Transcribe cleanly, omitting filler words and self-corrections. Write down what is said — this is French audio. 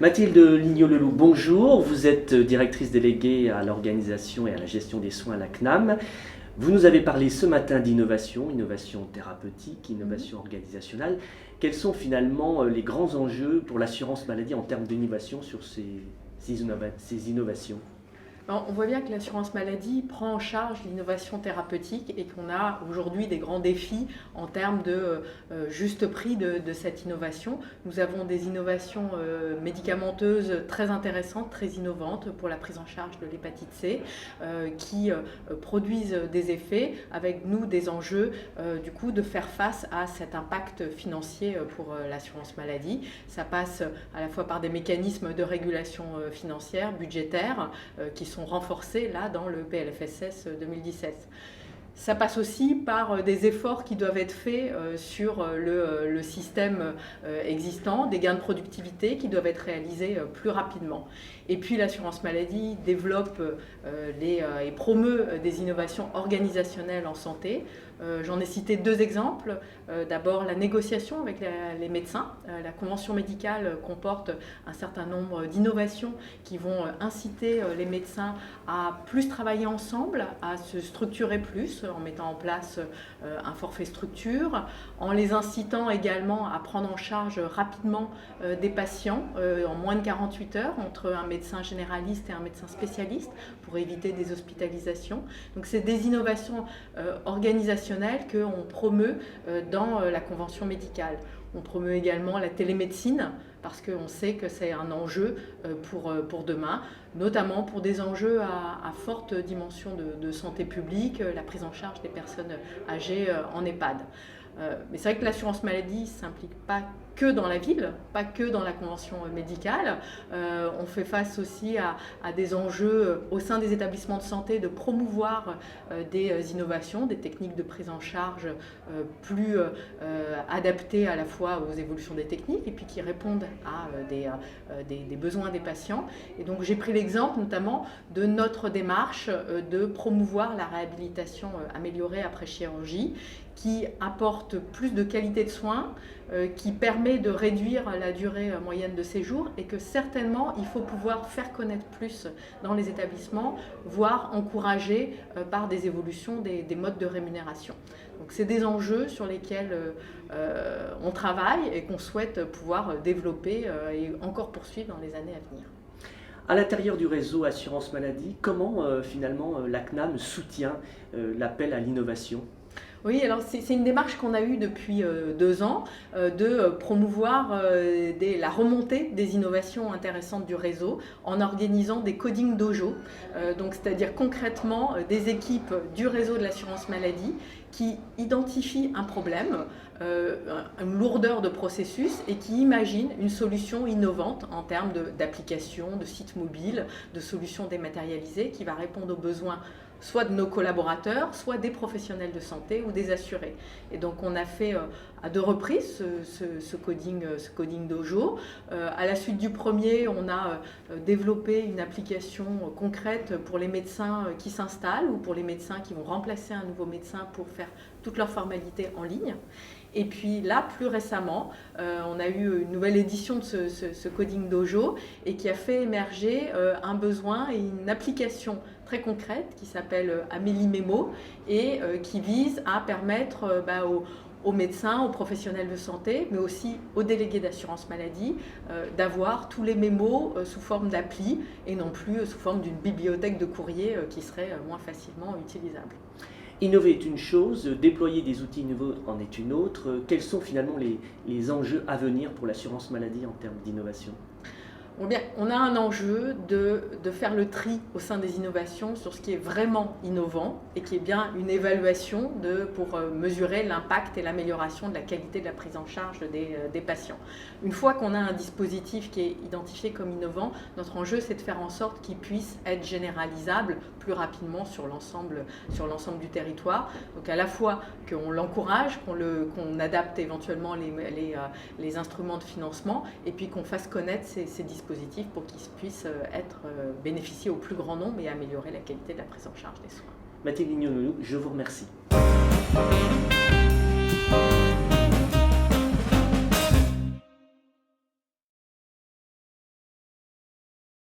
Mathilde Lignot-Leloup, bonjour. Vous êtes directrice déléguée à l'organisation et à la gestion des soins à la CNAM. Vous nous avez parlé ce matin d'innovation, innovation thérapeutique, innovation organisationnelle. Quels sont finalement les grands enjeux pour l'assurance maladie en termes d'innovation sur ces innovations? Alors, on voit bien que l'assurance maladie prend en charge l'innovation thérapeutique et qu'on a aujourd'hui des grands défis en termes de juste prix de cette innovation. Nous avons des innovations médicamenteuses très intéressantes, très innovantes pour la prise en charge de l'hépatite C qui produisent des effets, avec nous des enjeux du coup de faire face à cet impact financier pour l'assurance maladie. Ça passe à la fois par des mécanismes de régulation financière, budgétaire, qui sont renforcés là dans le PLFSS 2017. Ça passe aussi par des efforts qui doivent être faits sur le système existant, des gains de productivité qui doivent être réalisés plus rapidement. Et puis l'assurance maladie développe et promeut des innovations organisationnelles en santé. J'en ai cité deux exemples. D'abord la négociation avec les médecins. La convention médicale comporte un certain nombre d'innovations qui vont inciter les médecins à plus travailler ensemble, à se structurer plus en mettant en place un forfait structure, en les incitant également à prendre en charge rapidement des patients en moins de 48 heures entre un médecin généraliste et un médecin spécialiste pour éviter des hospitalisations. Donc c'est des innovations organisationnelles qu'on promeut dans la convention médicale. On promeut également la télémédecine parce qu'on sait que c'est un enjeu pour demain, notamment pour des enjeux à forte dimension de santé publique, la prise en charge des personnes âgées en EHPAD. Mais c'est vrai que l'assurance maladie ne s'implique pas que dans la ville, pas que dans la convention médicale. On fait face aussi à des enjeux au sein des établissements de santé de promouvoir des innovations, des techniques de prise en charge plus adaptées à la fois aux évolutions des techniques et puis qui répondent à des besoins des patients. Et donc j'ai pris l'exemple notamment de notre démarche de promouvoir la réhabilitation améliorée après chirurgie, qui apporte plus de qualité de soins, qui permet de réduire la durée moyenne de séjour et que certainement il faut pouvoir faire connaître plus dans les établissements, voire encourager par des évolutions des modes de rémunération. Donc c'est des enjeux sur lesquels on travaille et qu'on souhaite pouvoir développer et encore poursuivre dans les années à venir. À l'intérieur du réseau Assurance Maladie, comment finalement la CNAM soutient l'appel à l'innovation ? Oui, alors c'est une démarche qu'on a eue depuis 2 ans de promouvoir la remontée des innovations intéressantes du réseau en organisant des coding dojo, donc c'est-à-dire concrètement des équipes du réseau de l'assurance maladie qui identifient un problème, une lourdeur de processus et qui imaginent une solution innovante en termes d'application, de site mobile, de solutions dématérialisées qui va répondre aux besoins soit de nos collaborateurs, soit des professionnels de santé ou des assurés. Et donc on a fait à 2 reprises ce coding dojo. À la suite du premier, on a développé une application concrète pour les médecins qui s'installent ou pour les médecins qui vont remplacer un nouveau médecin pour faire toutes leurs formalités en ligne. Et puis là, plus récemment, on a eu une nouvelle édition de ce coding dojo et qui a fait émerger un besoin et une application très concrète qui s'appelle Amélie Mémo et qui vise à permettre aux médecins, aux professionnels de santé, mais aussi aux délégués d'assurance maladie, d'avoir tous les mémos sous forme d'appli et non plus sous forme d'une bibliothèque de courrier qui serait moins facilement utilisable. Innover est une chose, déployer des outils nouveaux en est une autre. Quels sont finalement les enjeux à venir pour l'assurance maladie en termes d'innovation ? On a un enjeu de faire le tri au sein des innovations sur ce qui est vraiment innovant et qui est bien une évaluation pour mesurer l'impact et l'amélioration de la qualité de la prise en charge des patients. Une fois qu'on a un dispositif qui est identifié comme innovant, notre enjeu c'est de faire en sorte qu'il puisse être généralisable plus rapidement sur l'ensemble du territoire. Donc à la fois qu'on l'encourage, qu'on adapte éventuellement les instruments de financement et puis qu'on fasse connaître ces dispositifs pour qu'ils puissent être bénéficiés au plus grand nombre et améliorer la qualité de la prise en charge des soins. Mathilde Lignot-Leloup, je vous remercie.